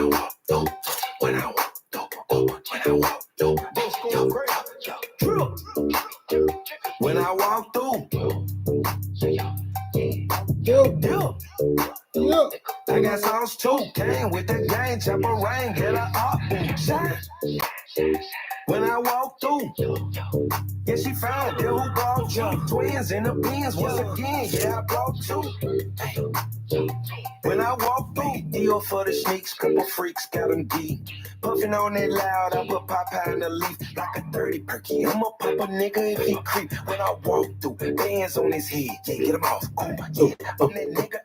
I walk through, when I walk through, when I walk through, when I walk through, I got sauce too, came with the gang, chopper rain, get a up, shine. When I walk through, yeah, she found it, who brought you? Twins in the bins, once again, yeah, I brought two. When I walk through, deal for the sneaks, couple freaks, got them deep. Puffing on it loud, I put Popeye in the leaf, like a 30 perky. I'ma pop a nigga if he creep. When I walk through, bands on his head, yeah, get him off. Oh, yeah, I'm that nigga.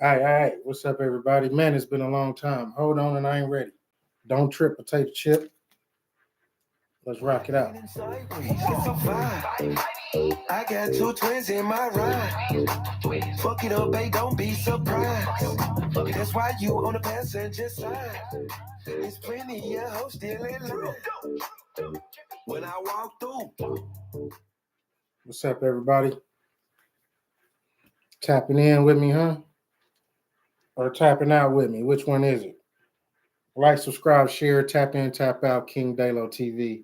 All right. What's up, everybody? Man, it's been a long time. Hold on, and I ain't ready. Don't trip, potato chip. Let's rock it out. I got two twins in my ride. Fuck it up, babe, don't be surprised. That's why you on the passenger side. There's plenty of hoes still in line. When I walk through. What's up, everybody? Tapping in with me, huh? Or tapping out with me? Which one is it? Like, subscribe, share, tap in, tap out, King Dalo TV.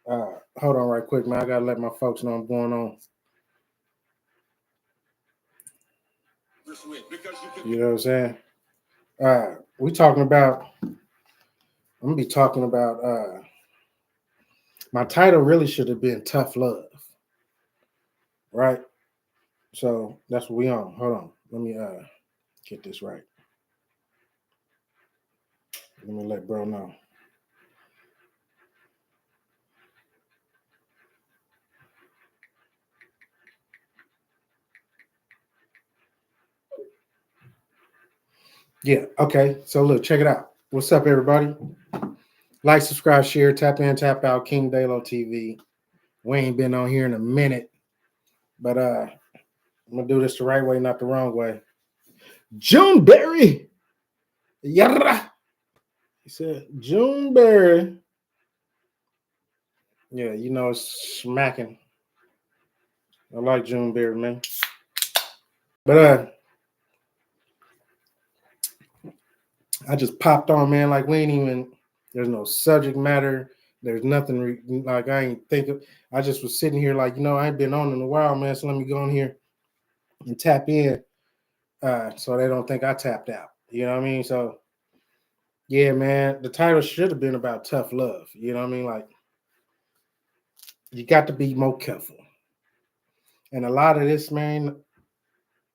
Hold on right quick, man. I got to let my folks know I'm going on. You know what I'm saying? I'm going to be talking about, my title really should have been Tough Love. Right? So that's what we on. Hold on. Let me get this right. Let me let bro know. Yeah, okay. So look, check it out. What's up, everybody? Like, subscribe, share, tap in, tap out, King Dalo TV. We ain't been on here in a minute, but I'm gonna do this the right way, not the wrong way. Juneberry, yara. He said Juneberry. Yeah, you know it's smacking. I like Juneberry, man. But I just popped on, man. Like we ain't even. There's no subject matter. There's nothing like I ain't thinking. I just was sitting here like, I ain't been on in a while, man. So let me go in here and tap in, so they don't think I tapped out. You know what I mean? So yeah, man, the title should have been about tough love. You know what I mean? Like you got to be more careful. And a lot of this, man,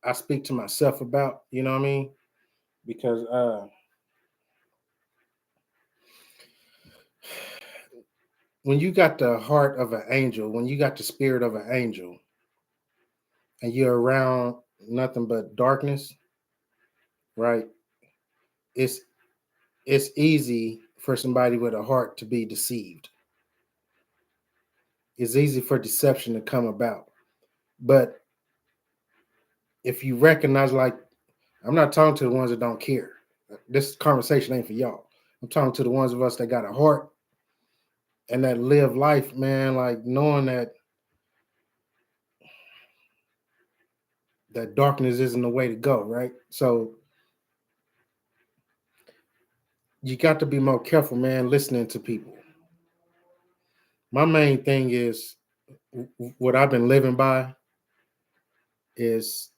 I speak to myself about. You know what I mean? Because when you got the heart of an angel, when you got the spirit of an angel, and you're around nothing but darkness, right? It's easy for somebody with a heart to be deceived. It's easy for deception to come about. But if you recognize, like, I'm not talking to the ones that don't care. This conversation ain't for y'all. I'm talking to the ones of us that got a heart and that live life, man, like knowing that darkness isn't the way to go, right? So you got to be more careful, man, listening to people. My main thing is what I've been living by is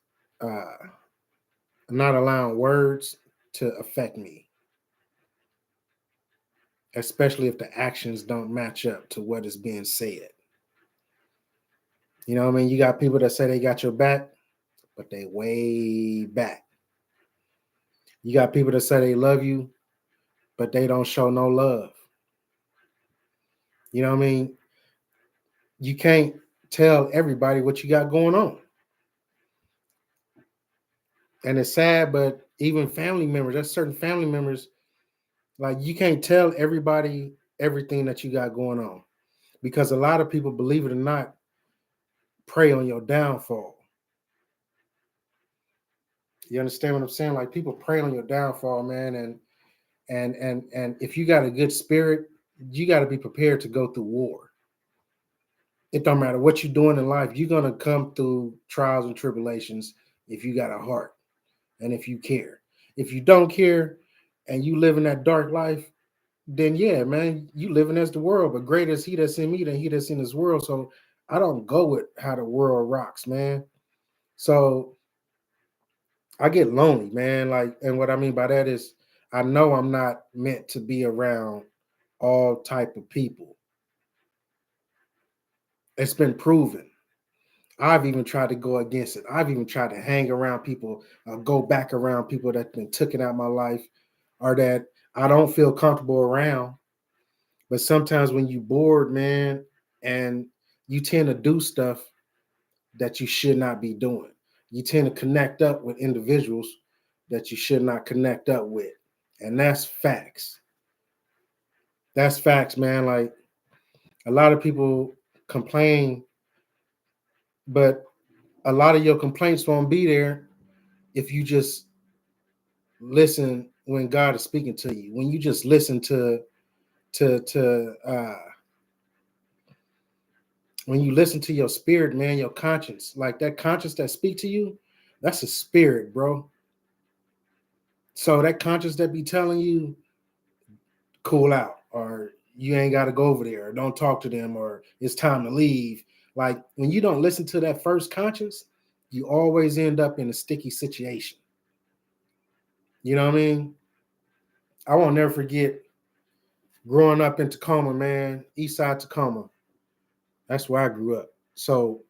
not allowing words to affect me, especially if the actions don't match up to what is being said. You know what I mean? You got people that say they got your back, but they way back. You got people that say they love you, but they don't show no love. You know what I mean? You can't tell everybody what you got going on. And it's sad, but even family members, there's certain family members, like you can't tell everybody everything that you got going on. Because a lot of people, believe it or not, prey on your downfall. You understand what I'm saying? Like people prey on your downfall, man. And if you got a good spirit, you got to be prepared to go through war. It don't matter what you're doing in life. You're going to come through trials and tribulations if you got a heart and if you care. If you don't care and you live in that dark life, then yeah, man, you living as the world, but greater is he that's in me than he that's in this world. So I don't go with how the world rocks, man. So I get lonely, man. Like, and what I mean by that is I know I'm not meant to be around all type of people. It's been proven. I've even tried to go against it. I've even tried to hang around people, go back around people that been taken out my life or that I don't feel comfortable around. But sometimes when you bored, man, and you tend to do stuff that you should not be doing. You tend to connect up with individuals that you should not connect up with. And that's facts. That's facts, man. Like a lot of people complain, but a lot of your complaints won't be there if you just listen when God is speaking to you. When you just listen to when you listen to your spirit, man, your conscience, like that conscience that speak to you, that's a spirit, bro. So that conscience that be telling you, cool out, or you ain't got to go over there, or don't talk to them, or it's time to leave. Like when you don't listen to that first conscience, you always end up in a sticky situation. You know what I mean? I won't never forget growing up in Tacoma, man, East Side Tacoma. That's where I grew up. So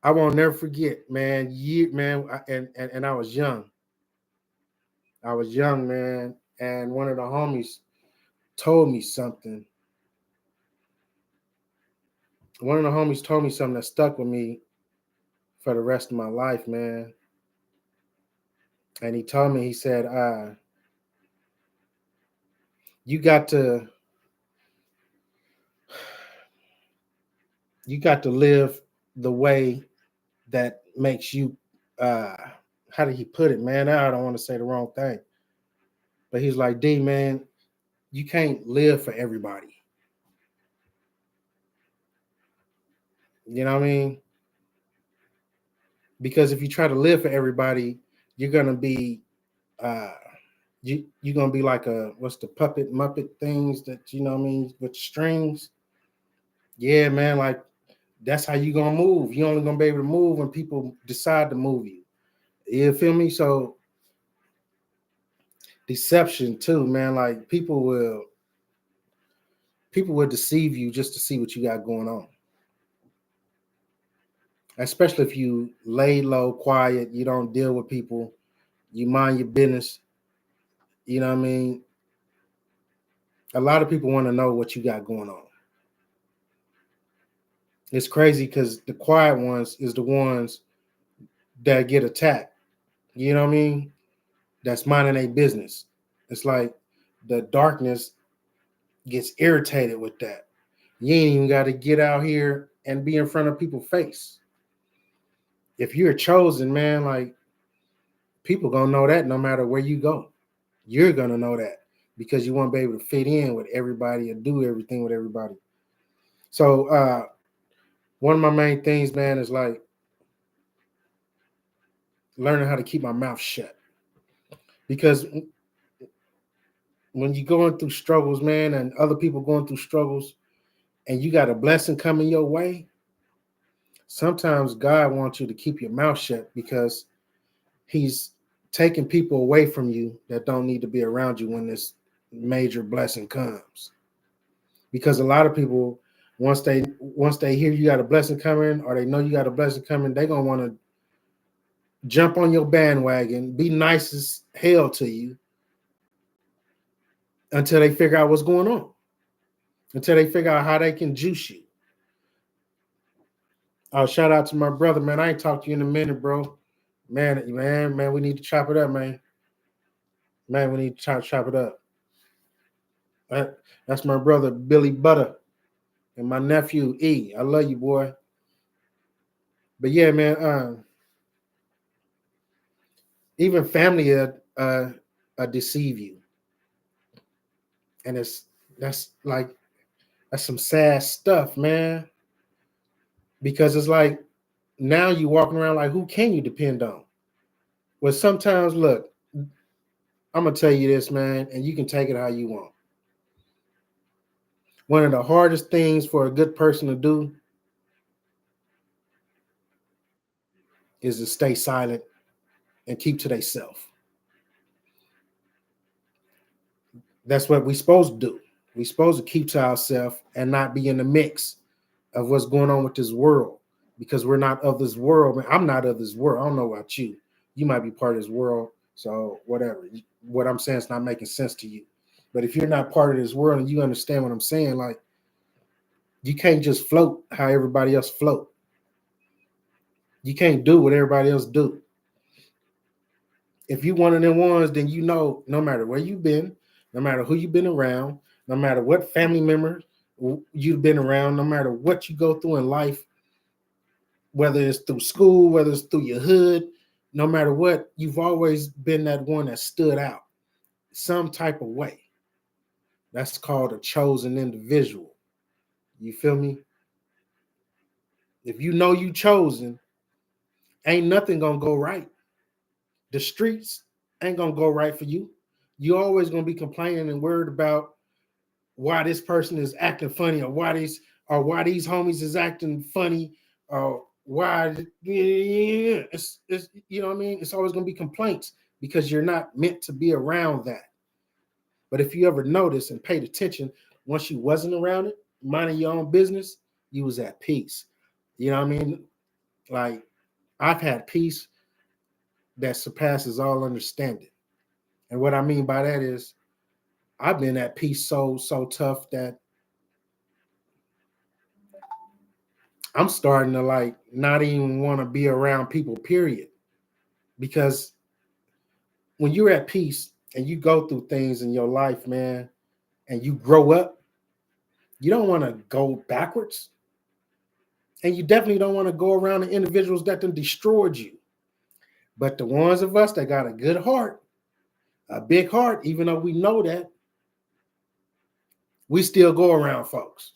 I won't never forget, man. And I was young. I was young, man, and one of the homies told me something. One of the homies told me something that stuck with me for the rest of my life, man. And he told me, he said, you got to live the way that makes you how did he put it, man? I don't want to say the wrong thing. But he's like, D, man, you can't live for everybody. You know what I mean? Because if you try to live for everybody, you're gonna be uh you're gonna be like a what's the puppet muppet things that you know what I mean with strings. Yeah, man, like that's how you gonna move. You only gonna be able to move when people decide to move you. You feel me? So deception too, man. Like people will deceive you just to see what you got going on. Especially if you lay low, quiet, you don't deal with people, you mind your business. You know what I mean? A lot of people want to know what you got going on. It's crazy because the quiet ones is the ones that get attacked. You know what I mean? That's minding their business. It's like the darkness gets irritated with that. You ain't even got to get out here and be in front of people's face. If you're chosen, man, like people gonna know that no matter where you go. You're gonna know that because you won't be able to fit in with everybody and do everything with everybody. So one of my main things, man, is like learning how to keep my mouth shut. Because when you're going through struggles, man, and other people going through struggles, and you got a blessing coming your way, sometimes God wants you to keep your mouth shut because He's taking people away from you that don't need to be around you when this major blessing comes. Because a lot of people, once they hear you got a blessing coming, or they know you got a blessing coming, they're gonna want to jump on your bandwagon, be nice as hell to you until they figure out what's going on, until they figure out how they can juice you. Oh, shout out to my brother, man. I ain't talked to you in a minute, bro. Man, we need to chop it up, man. Man, we need to chop it up. That's my brother, Billy Butter, and my nephew, E. I love you, boy. But yeah, man, even family deceive you. And that's like, that's some sad stuff, man. Because it's like, now you walking around like, who can you depend on? Well, sometimes, look, I'm gonna tell you this, man, and you can take it how you want. One of the hardest things for a good person to do is to stay silent and keep to themselves. That's what we're supposed to do. We're supposed to keep to ourselves and not be in the mix of what's going on with this world, because we're not of this world. Man, I'm not of this world. I don't know about you. You might be part of this world. So whatever. What I'm saying is not making sense to you. But if you're not part of this world and you understand what I'm saying, like, you can't just float how everybody else float. You can't do what everybody else do. If you one of them ones, then you know, no matter where you've been, no matter who you've been around, no matter what family members you've been around, no matter what you go through in life, whether it's through school, whether it's through your hood, no matter what, you've always been that one that stood out some type of way. That's called a chosen individual. You feel me? If you know you chosen, ain't nothing gonna go right. The streets ain't gonna go right for you. You always gonna be complaining and worried about why this person is acting funny, or why these homies is acting funny, or why it's you know what I mean? It's always gonna be complaints because you're not meant to be around that. But if you ever noticed and paid attention, once you wasn't around it, minding your own business, you was at peace. You know what I mean? Like, I've had peace that surpasses all understanding. And what I mean by that is I've been at peace so tough that I'm starting to like not even want to be around people, period. Because when you're at peace and you go through things in your life, man, and you grow up, you don't want to go backwards. And you definitely don't want to go around the individuals that done destroyed you. But the ones of us that got a good heart, a big heart, even though we know that, we still go around folks.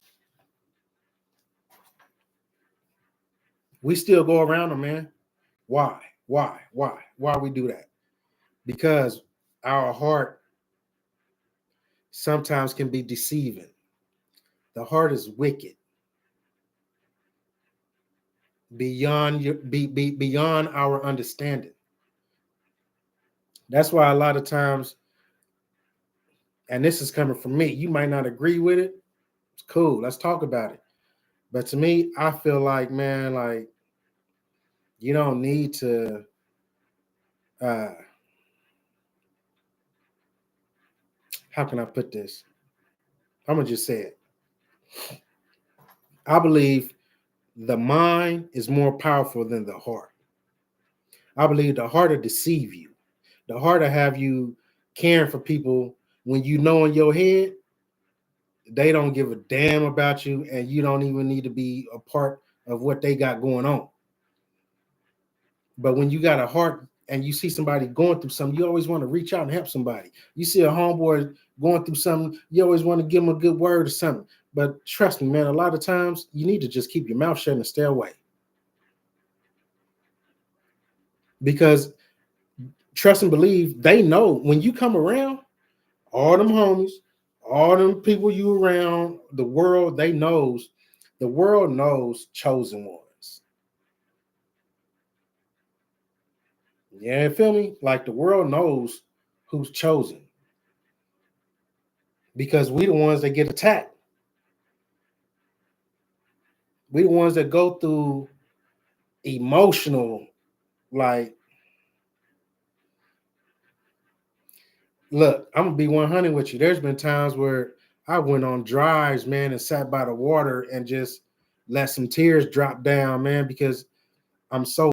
We still go around them, man. Why? Why we do that? Because our heart sometimes can be deceiving. The heart is wicked beyond our understanding. That's why a lot of times, and this is coming from me, you might not agree with it. It's cool. Let's talk about it. But to me, I feel like, man, like, you don't need to how can I put this? I'm gonna just say it. I believe the mind is more powerful than the heart. I believe the heart will deceive you. The heart will have you caring for people when you know in your head they don't give a damn about you and you don't even need to be a part of what they got going on. But when you got a heart and you see somebody going through something, you always want to reach out and help somebody. You see a homeboy going through something, you always want to give him a good word or something. But trust me, man, a lot of times you need to just keep your mouth shut and stay away. Because trust and believe, they know when you come around, all them homies, all them people you around, the world, the world knows chosen ones. Yeah, feel me? Like the world knows who's chosen because we the ones that get attacked. We the ones that go through emotional, like, look, I'm gonna be 100 with you. There's been times where I went on drives, man, and sat by the water and just let some tears drop down, man, because I'm so